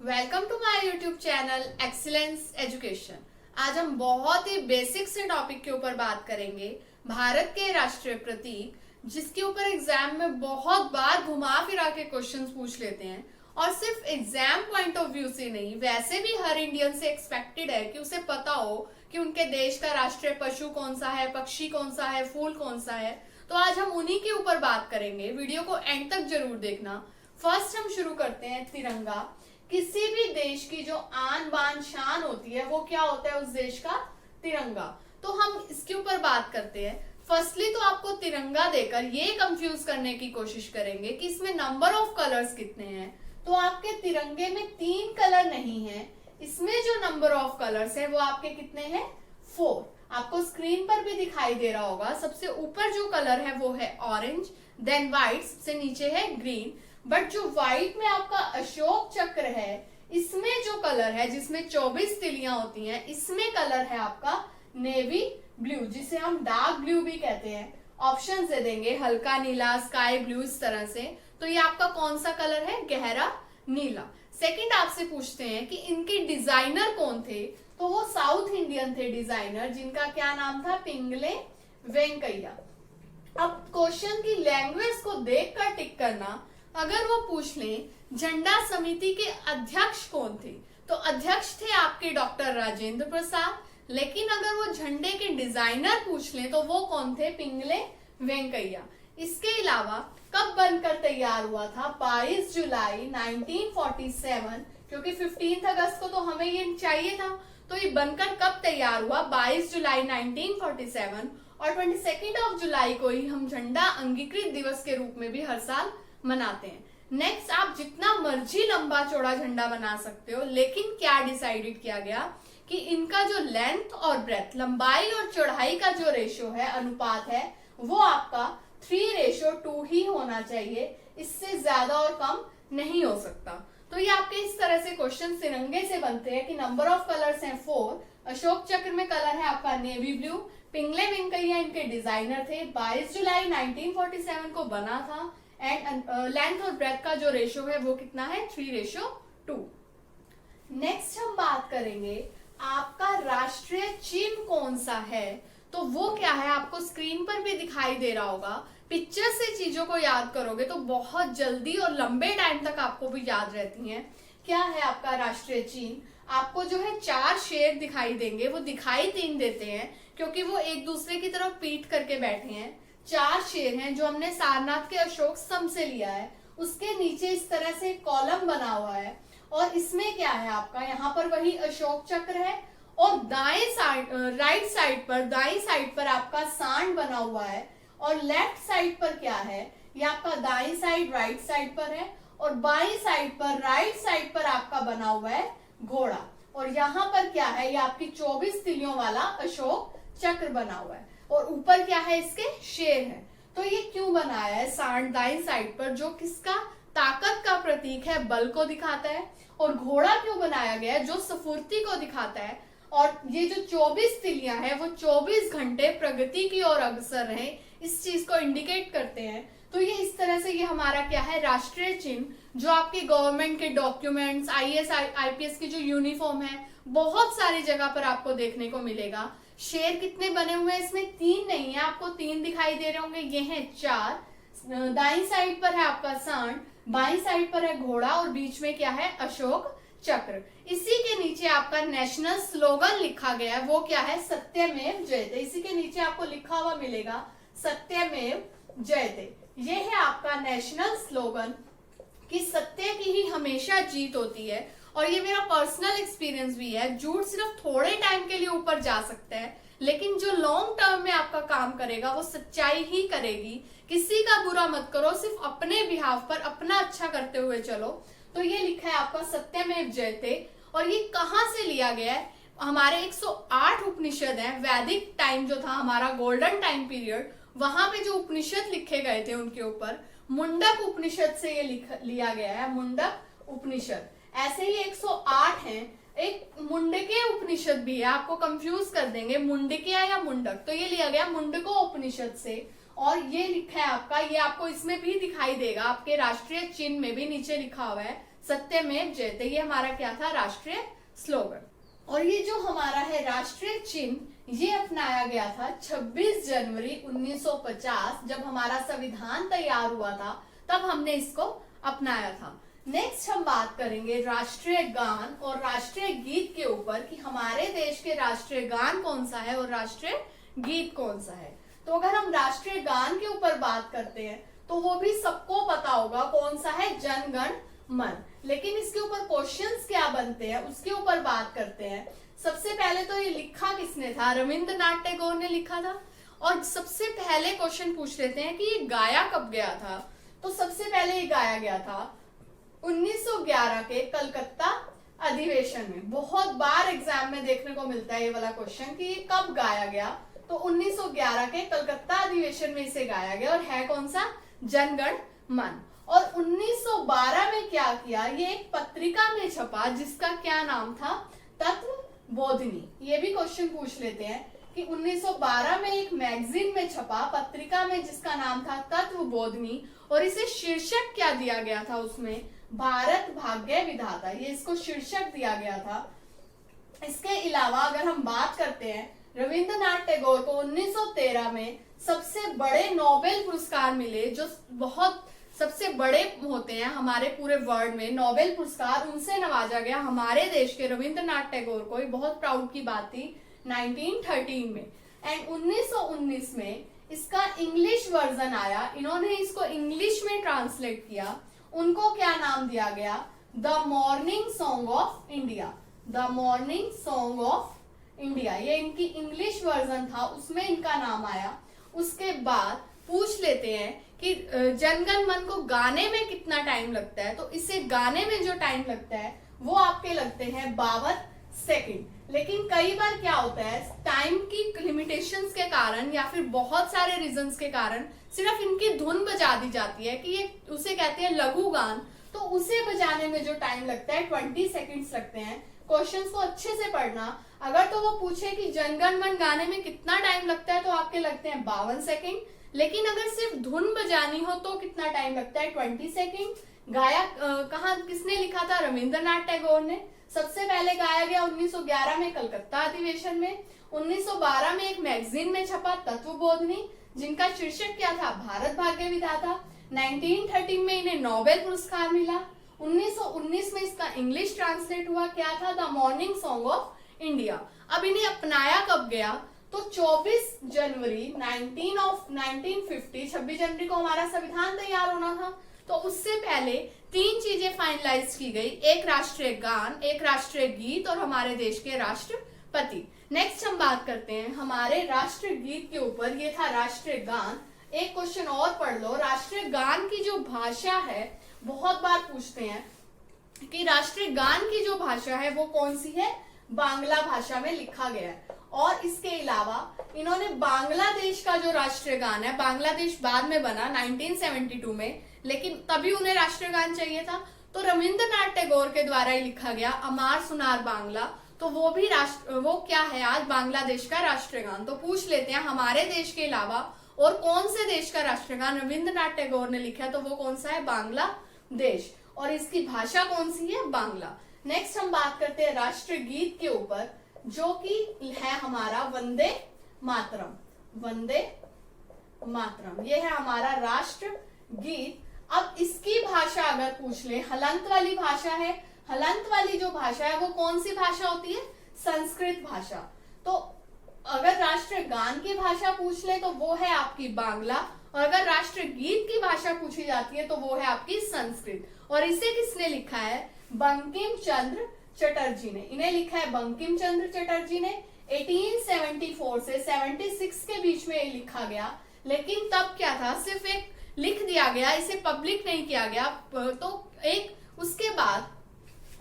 Welcome to my YouTube channel excellence education. आज हम बहुत ही बेसिक से टॉपिक के ऊपर बात करेंगे, भारत के राष्ट्रीय प्रतीक, जिसके ऊपर एग्जाम में बहुत बार घुमा फिरा के क्वेश्चंस पूछ लेते हैं। और सिर्फ एग्जाम पॉइंट ऑफ व्यू से नहीं, वैसे भी हर इंडियन से एक्सपेक्टेड है कि उसे पता हो कि उनके देश का राष्ट्रीय पशु कौन सा है, पक्षी कौन सा है, फूल कौन सा है। तो आज हम उन्हीं के ऊपर बात करेंगे, वीडियो को एंड तक जरूर देखना। फर्स्ट हम शुरू करते हैं तिरंगा। किसी भी देश की जो आन बान शान होती है वो क्या होता है, उस देश का तिरंगा। तो हम इसके ऊपर बात करते हैं। फर्स्टली तो आपको तिरंगा देकर ये कंफ्यूज करने की कोशिश करेंगे कि इसमें नंबर ऑफ कलर्स कितने हैं। तो आपके तिरंगे में 3 कलर नहीं है, इसमें जो नंबर ऑफ कलर्स है वो आपके कितने हैं, 4। आपको स्क्रीन पर भी दिखाई दे रहा होगा। सबसे ऊपर जो कलर है वो है ऑरेंज, देन व्हाइट, सबसे नीचे है ग्रीन। बट जो व्हाइट में आपका अशोक चक्र है, इसमें जो कलर है जिसमें 24 तिलियां होती हैं, इसमें कलर है आपका नेवी ब्लू, जिसे हम डार्क ब्लू भी कहते हैं। ऑप्शन दे देंगे हल्का नीला, स्काई ब्लू, इस तरह से। तो ये आपका कौन सा कलर है, गहरा नीला। सेकंड आपसे पूछते हैं कि इनके डिजाइनर कौन थे। तो वो साउथ इंडियन थे डिजाइनर, जिनका क्या नाम था, पिंगले वेंकैया। अब क्वेश्चन की लैंग्वेज को देखकर टिक करना। अगर वो पूछ लें झंडा समिति के अध्यक्ष कौन थे, तो अध्यक्ष थे आपके डॉक्टर राजेंद्र प्रसाद। लेकिन अगर वो झंडे के डिजाइनर पूछ लें तो वो कौन थे, पिंगले वेंकैया। इसके अलावा कब बनकर तैयार हुआ था, 22 जुलाई 1947, क्योंकि 15 अगस्त को तो हमें ये चाहिए था। तो ये बनकर कब तैयार हुआ, 22 जुलाई 1947। और 22 जुलाई को ही हम झंडा अंगीकृत दिवस के रूप में भी हर साल मनाते हैं। नेक्स्ट, आप जितना मर्जी लंबा चौड़ा झंडा बना सकते हो, लेकिन क्या डिसाइडेड किया गया कि इनका जो लेंथ और ब्रेथ, लंबाई और चौड़ाई का जो रेशियो है, अनुपात है, वो आपका 3:2 ही होना चाहिए। इससे ज्यादा और कम नहीं हो सकता। तो ये आपके इस तरह से क्वेश्चन तिरंगे से बनते हैं कि नंबर ऑफ कलर्स हैं 4। अशोक चक्र में कलर है आपका नेवी ब्लू। पिंगले वेंकैया इनके डिजाइनर थे। 22 जुलाई 1947 को बना था। एंड लेंथ और ब्रेथ का जो रेशियो है वो कितना है, 3:2। नेक्स्ट हम बात करेंगे आपका राष्ट्रीय चिन्ह कौन सा है। तो वो क्या है, आपको स्क्रीन पर भी दिखाई दे रहा होगा। पिक्चर से चीजों को याद करोगे तो बहुत जल्दी और लंबे टाइम तक आपको भी याद रहती हैं। क्या है आपका राष्ट्रीय चिन्ह, आपको जो है 4 शेर दिखाई देंगे। वो दिखाई 3 देते हैं क्योंकि वो एक दूसरे की तरफ पीठ करके बैठे हैं। 4 शेर हैं जो हमने सारनाथ के अशोक स्तंभ से लिया है। उसके नीचे इस तरह से कॉलम बना हुआ है और इसमें क्या है आपका, यहाँ पर वही अशोक चक्र है और दाएं साइड, राइट साइड पर, दाएं साइड पर आपका सांड बना हुआ है। और लेफ्ट साइड पर क्या है, ये आपका दाएं साइड राइट साइड पर है और बाएं साइड पर, राइट साइड पर आपका बना हुआ है घोड़ा। और यहाँ पर क्या है, ये आपकी 24 तिलियों वाला अशोक चक्र बना हुआ है और ऊपर क्या है, इसके शेर है। तो ये क्यों बनाया है, सांड दाईं साइड पर, जो किसका, ताकत का प्रतीक है, बल को दिखाता है। और घोड़ा क्यों बनाया गया है, जो स्फूर्ति को दिखाता है। और ये जो 24 तिलियां हैं वो 24 घंटे प्रगति की ओर अग्रसर रहे, इस चीज को इंडिकेट करते हैं। तो ये इस तरह से ये हमारा क्या है, राष्ट्रीय चिन्ह, जो आपके गवर्नमेंट के डॉक्यूमेंट्स, IAS IPS की जो यूनिफॉर्म है, बहुत सारी जगह पर आपको देखने को मिलेगा। शेर कितने बने हुए हैं, इसमें 3 नहीं है, आपको 3 दिखाई दे रहे होंगे, ये हैं 4। दाईं साइड पर है आपका सांड, बाईं साइड पर है घोड़ा और बीच में क्या है, अशोक चक्र। इसी के नीचे आपका नेशनल स्लोगन लिखा गया है, वो क्या है, सत्यमेव जयते। इसी के नीचे आपको लिखा हुआ मिलेगा, सत्यमेव जयते। ये है आपका नेशनल स्लोगन कि सत्य की ही हमेशा जीत होती है। और ये मेरा पर्सनल एक्सपीरियंस भी है, झूठ सिर्फ थोड़े टाइम के लिए ऊपर जा सकता है, लेकिन जो लॉन्ग टर्म में आपका काम करेगा वो सच्चाई ही करेगी। किसी का बुरा मत करो, सिर्फ अपने बिहाव पर अपना अच्छा करते हुए चलो। तो ये लिखा है आपका सत्यमेव जयते। और ये कहाँ से लिया गया है, हमारे 108 उपनिषद हैं। वैदिक टाइम जो था हमारा गोल्डन टाइम पीरियड, वहां पे जो उपनिषद लिखे गए थे उनके ऊपर मुंडक उपनिषद से ये लिया गया है, मुंडक उपनिषद। ऐसे ही 108 हैं। एक मुंडके उपनिषद भी है, आपको कंफ्यूज कर देंगे मुंडकिया या मुंडक, तो ये लिया गया मुंडको उपनिषद से। और ये लिखा है आपका, ये आपको इसमें भी दिखाई देगा, आपके राष्ट्रीय चिन्ह में भी नीचे लिखा हुआ है सत्यमेव जयते। ये हमारा क्या था, राष्ट्रीय स्लोगन। और ये जो हमारा है राष्ट्रीय चिन्ह, ये अपनाया गया था 26 जनवरी 1950, जब हमारा संविधान तैयार हुआ था तब हमने इसको अपनाया था। नेक्स्ट हम बात करेंगे राष्ट्रीय गान और राष्ट्रीय गीत के ऊपर कि हमारे देश के राष्ट्रीय गान कौन सा है और राष्ट्रीय गीत कौन सा है। तो अगर हम राष्ट्रीय गान के ऊपर बात करते हैं तो वो भी सबको पता होगा कौन सा है, जन गण मन। लेकिन इसके ऊपर क्वेश्चंस क्या बनते हैं उसके ऊपर बात करते हैं। सबसे पहले तो ये लिखा किसने था, रविंद्रनाथ टैगोर ने लिखा था। और सबसे पहले क्वेश्चन पूछ लेते हैं कि ये गाया कब गया था। तो सबसे पहले ये गाया गया था 1911 के कलकत्ता अधिवेशन में। बहुत बार एग्जाम में देखने को मिलता है ये वाला क्वेश्चन कि ये कब गाया गया। तो 1911 के कलकत्ता अधिवेशन में इसे गाया गया और है कौन सा, जनगण मन। और 1912 में क्या किया, ये एक पत्रिका में छपा जिसका क्या नाम था, तत्वबोधिनी। ये भी क्वेश्चन पूछ लेते हैं कि 1912 में एक मैगजीन में छपा, पत्रिका में, जिसका नाम था तत्वबोधिनी। और इसे शीर्षक क्या दिया गया था उसमें, भारत भाग्य विधाता, ये इसको शीर्षक दिया गया था। इसके अलावा अगर हम बात करते हैं, रविंद्रनाथ टैगोर को 1913 में सबसे बड़े नोबेल पुरस्कार मिले, जो बहुत सबसे बड़े होते हैं हमारे पूरे वर्ल्ड में नोबेल पुरस्कार, उनसे नवाजा गया हमारे देश के रविंद्रनाथ टैगोर को। ये बहुत प्राउड की बात थी 1913 में। एंड 1919 में इसका इंग्लिश वर्जन आया, इन्होंने इसको इंग्लिश में ट्रांसलेट किया। उनको क्या नाम दिया गया, the morning song of India, the morning song of India. ये इनकी इंग्लिश वर्जन था, उसमें इनका नाम आया। उसके बाद पूछ लेते हैं कि जनगण मन को गाने में कितना टाइम लगता है। तो इसे गाने में जो टाइम लगता है वो आपके लगते हैं 52 सेकंड। लेकिन कई बार क्या होता है, टाइम की लिमिटेशंस के कारण या फिर बहुत सारे रीजंस के कारण सिर्फ इनकी धुन बजा दी जाती है कि ये उसे कहते हैं लघु गान। तो उसे बजाने में जो टाइम लगता है 20 सेकंड्स लगते हैं। क्वेश्चंस को अच्छे से पढ़ना। अगर तो वो पूछे कि जनगण मन गाने में कितना टाइम लगता है तो आपके लगते हैं 52 सेकंड। लेकिन अगर सिर्फ धुन बजानी हो तो कितना टाइम लगता है, 20 सेकंड। गाया कहाँ, किसने लिखा था, रविंद्रनाथ टैगोर ने। सबसे पहले गाया गया 1911 में कलकत्ता अधिवेशन में। 1912 में एक मैगजीन में छपा तत्वबोधिनी, जिनका शीर्षक क्या था, भारत भाग्य विधाता। 1913 में इन्हें नोबेल पुरस्कार मिला। 1919 में इसका इंग्लिश ट्रांसलेट हुआ, क्या था, the morning song of India. अब इन्हें अपनाया कब गया, तो 24 जनवरी 1950, 26 जनवरी को हमारा संविधान तैयार होना था। तो उससे पहले 3 चीजें फाइनलाइज की गई, एक राष्ट्रीय गान, एक राष्ट्रीय गीत और हमारे देश के राष्ट्रपति। नेक्स्ट हम बात करते हैं हमारे राष्ट्रीय गीत के ऊपर, ये था राष्ट्रीय गान। एक क्वेश्चन और पढ़ लो, राष्ट्रीय गान की जो भाषा है, बहुत बार पूछते हैं कि राष्ट्रीय गान की जो भाषा है वो कौन सी है, बांग्ला भाषा में लिखा गया है। और इसके अलावा इन्होंने बांग्लादेश का जो राष्ट्रीय गान है, बांग्लादेश बाद में बना 1972 में, लेकिन तभी उन्हें राष्ट्रीय गान चाहिए था, तो रविंद्रनाथ टैगोर के द्वारा ही लिखा गया अमार सुनार बांग्ला। तो वो भी वो क्या है आज, बांग्लादेश का राष्ट्रीय गान। तो पूछ लेते हैं हमारे देश के अलावा और कौन से देश का राष्ट्रीय गान रविंद्रनाथ टैगोर ने लिखा है, तो वो कौन सा है, बांग्लादेश। और इसकी भाषा कौन सी है, बांग्ला। नेक्स्ट हम बात करते हैं राष्ट्रीय गीत के ऊपर, जो कि है हमारा वंदे मातरम, वंदे मातरम। ये है हमारा राष्ट्र गीत। अब इसकी भाषा अगर पूछ ले, हलंत वाली भाषा है, हलंत वाली जो भाषा है वो कौन सी भाषा होती है, संस्कृत भाषा। तो अगर राष्ट्रीय गान की भाषा पूछ ले तो वो है आपकी बांग्ला, और अगर राष्ट्रीय गीत की भाषा पूछी जाती है तो वो है आपकी संस्कृत। और इसे किसने लिखा है, बंकिम चंद्र चटर्जी ने। इन्हें लिखा है बंकिम चंद्र चटर्जी ने। 1874 से 76 के बीच में ये लिखा गया। लेकिन तब क्या था, सिर्फ एक लिख दिया गया, इसे पब्लिक नहीं किया गया। तो एक उसके बाद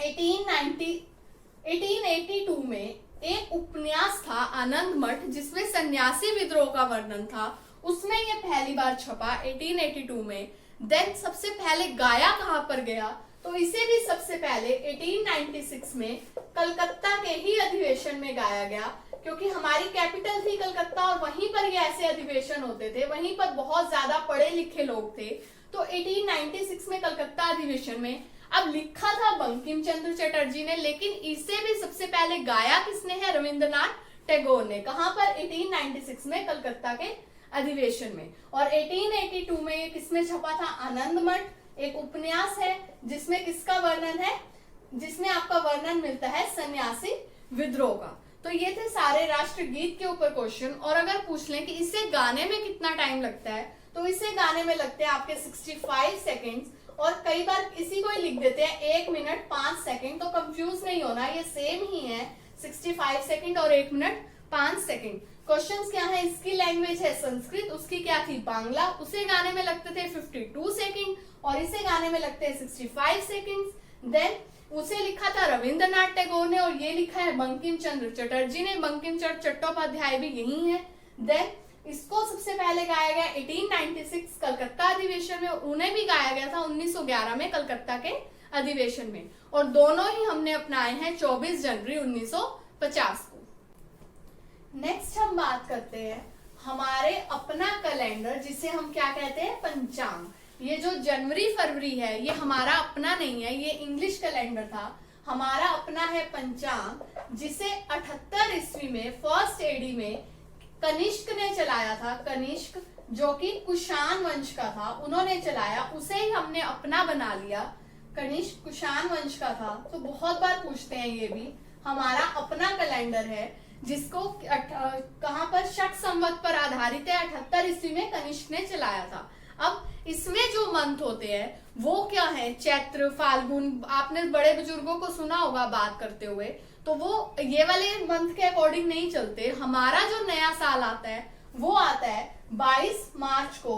1882 में एक उपन्यास था आनंद मठ, जिसमें सन्यासी विद्रोह का वर्णन था, उसमें ये पहली बार छपा 1882 में। देन सबसे पहले गाया कहां पर गया, तो इसे भी सबसे पहले 1896 में कलकत्ता के ही अधिवेशन में गाया गया। क्योंकि हमारी कैपिटल थी कलकत्ता और वहीं पर ये ऐसे अधिवेशन होते थे, वहीं पर बहुत ज्यादा पढ़े लिखे लोग थे। तो 1896 में कलकत्ता अधिवेशन में अब लिखा था बंकिम चंद्र चटर्जी ने, लेकिन इसे भी सबसे पहले गाया किसने है? रविंद्रनाथ टैगोर ने। कहां पर? 1896 में कलकत्ता के अधिवेशन में। और 1882 में ये किसमें छपा था? आनंद मठ, एक उपन्यास है जिसमें किसका वर्णन है? जिसमें आपका वर्णन मिलता है सन्यासी विद्रोह का। तो ये थे सारे राष्ट्रगीत के ऊपर क्वेश्चन। और अगर पूछ लें कि इसे गाने में कितना टाइम लगता है, तो इसे गाने में लगते हैं आपके 65 सेकेंड्स। और कई बार इसी को ही लिख देते हैं 1 मिनट 5 सेकेंड, तो कंफ्यूज नहीं होना, ये सेम ही है, 65 सेकेंड और 1 मिनट 5 सेकेंड। क्वेश्चंस क्या है? इसकी लैंग्वेज है संस्कृत, उसकी क्या थी? बांग्ला। उसे गाने में लगते थे 52 सेकेंड और इसे गाने में लगते हैं 65 सेकेंड। देन उसे लिखा था रविंद्रनाथ टैगोर ने और ये लिखा है बंकिम चंद्र चटर्जी ने। बंकिम चंद्र चट्टोपाध्याय भी यही है। देन इसको सबसे पहले गाया गया 1896 कलकत्ता अधिवेशन में, उन्हें भी गाया गया था 1911 में कलकत्ता के अधिवेशन में। और दोनों ही हमने अपनाए हैं 24 जनवरी 1950 को। नेक्स्ट हम बात करते हैं हमारे अपना कैलेंडर, जिसे हम क्या कहते हैं? पंचांग। ये जो जनवरी फरवरी है ये हमारा अपना नहीं है, ये इंग्लिश कैलेंडर था। हमारा अपना है पंचांग, जिसे 78 ईस्वी में फर्स्ट एडी में कनिष्क ने चलाया था। कनिष्क जो कि कुषाण वंश का था, उन्होंने चलाया, उसे ही हमने अपना बना लिया। कनिष्क कुषाण वंश का था। तो बहुत बार पूछते हैं, ये भी हमारा अपना कैलेंडर है, जिसको कहां पर? शक संवत पर आधारित है। 78 ईस्वी में कनिष्क ने चलाया था। अब इसमें जो मंथ होते हैं वो क्या है? चैत्र, फाल्गुन। आपने बड़े बुजुर्गों को सुना होगा बात करते हुए, तो वो ये वाले मंथ के अकॉर्डिंग नहीं चलते। हमारा जो नया साल आता है वो आता है 22 मार्च को,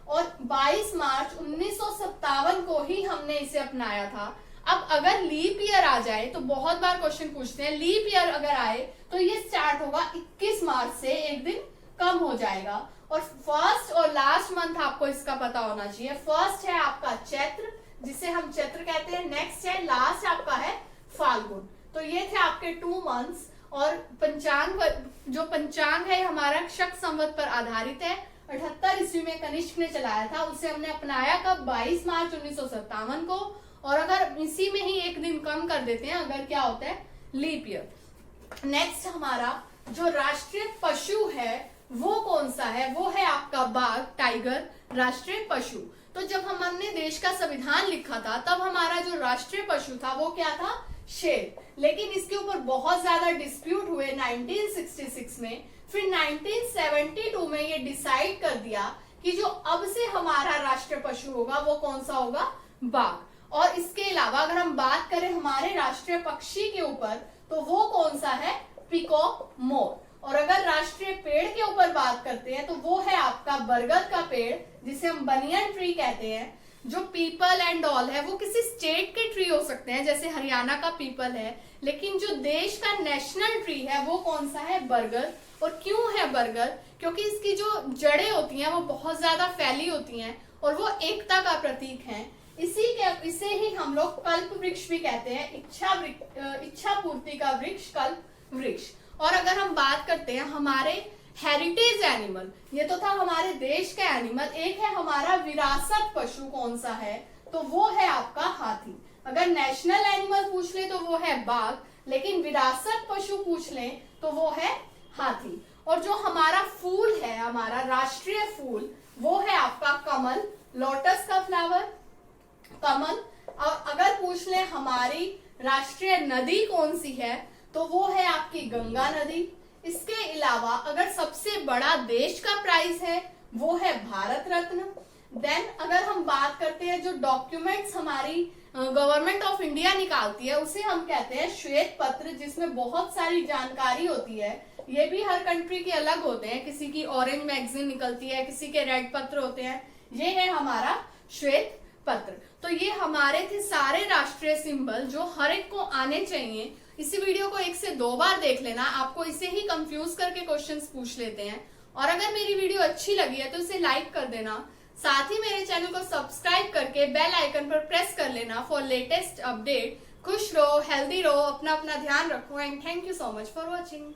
और 22 मार्च 1957 को ही हमने इसे अपनाया था। अब अगर लीप ईयर आ जाए तो बहुत बार क्वेश्चन पूछते हैं, लीप ईयर अगर आए तो ये स्टार्ट होगा 21 मार्च से, एक दिन कम हो जाएगा। और फर्स्ट और लास्ट मंथ आपको इसका पता होना चाहिए। फर्स्ट है आपका चैत्र, जिसे हम चैत्र कहते हैं। नेक्स्ट है, लास्ट आपका है फाल्गुन। तो ये थे आपके 2 मंथ्स। और पंचांग, जो पंचांग है हमारा शक संवत पर आधारित है। 78 ईस्वी में कनिष्क ने चलाया था, उसे हमने अपनाया कब? 22 मार्च 1957 को। और अगर इसी में ही एक दिन कम कर देते हैं, अगर क्या होता है? Leap year. नेक्स्ट हमारा जो राष्ट्रीय पशु है वो कौन सा है? वो है आपका बाघ, टाइगर, राष्ट्रीय पशु। तो जब हमने देश का संविधान लिखा था तब हमारा जो राष्ट्रीय पशु था वो क्या था? शेर। लेकिन इसके ऊपर बहुत ज्यादा डिस्प्यूट हुए 1966 में। फिर 1972 में ये डिसाइड कर दिया कि जो अब से हमारा राष्ट्रीय पशु होगा वो कौन सा होगा? बाघ। और इसके अलावा अगर हम बात करें हमारे राष्ट्रीय पक्षी के ऊपर, तो वो कौन सा है? पीकॉक, मोर। और अगर राष्ट्रीय पेड़ के ऊपर बात करते हैं तो वो है आपका बरगद का पेड़, जिसे हम बनियन ट्री कहते हैं। जो पीपल एंड ऑल है वो किसी स्टेट के ट्री हो सकते हैं, जैसे हरियाणा का पीपल है, लेकिन जो देश का नेशनल ट्री है वो कौन सा है? बरगद। और क्यों है बरगद? क्योंकि इसकी जो जड़ें होती हैं वो बहुत ज्यादा फैली होती हैं और वो एकता का प्रतीक है। इसे ही हम लोग कल्प वृक्ष भी कहते हैं। इच्छा पूर्ति का वृक्ष, कल्प वृक्ष। और अगर हम बात करते हैं हमारे हेरिटेज एनिमल, ये तो था हमारे देश का एनिमल, एक है हमारा विरासत पशु, कौन सा है? तो वो है आपका हाथी। अगर नेशनल एनिमल पूछ ले तो वो है बाघ, लेकिन विरासत पशु पूछ ले तो वो है हाथी। और जो हमारा फूल है, हमारा राष्ट्रीय फूल, वो है आपका कमल, लोटस का फ्लावर, कमल। और अगर पूछ ले हमारी राष्ट्रीय नदी कौन सी है, तो वो है आपकी गंगा नदी। इसके अलावा अगर सबसे बड़ा देश का प्राइज है वो है भारत रत्न। देन अगर हम बात करते हैं जो डॉक्यूमेंट्स हमारी गवर्नमेंट ऑफ इंडिया निकालती है उसे हम कहते हैं श्वेत पत्र, जिसमें बहुत सारी जानकारी होती है। ये भी हर कंट्री के अलग होते हैं, किसी की ऑरेंज मैगजीन निकलती है, किसी के रेड पत्र होते हैं। ये है हमारा श्वेत पत्र। तो ये हमारे थे सारे राष्ट्रीय सिंबल जो हर एक को आने चाहिए। इसी वीडियो को 1 से 2 बार देख लेना, आपको इसे ही कंफ्यूज करके क्वेश्चंस पूछ लेते हैं। और अगर मेरी वीडियो अच्छी लगी है तो इसे लाइक कर देना, साथ ही मेरे चैनल को सब्सक्राइब करके बेल आइकन पर प्रेस कर लेना फॉर लेटेस्ट अपडेट। खुश रहो, हेल्दी रहो, अपना ध्यान रखो and thank you so much for watching.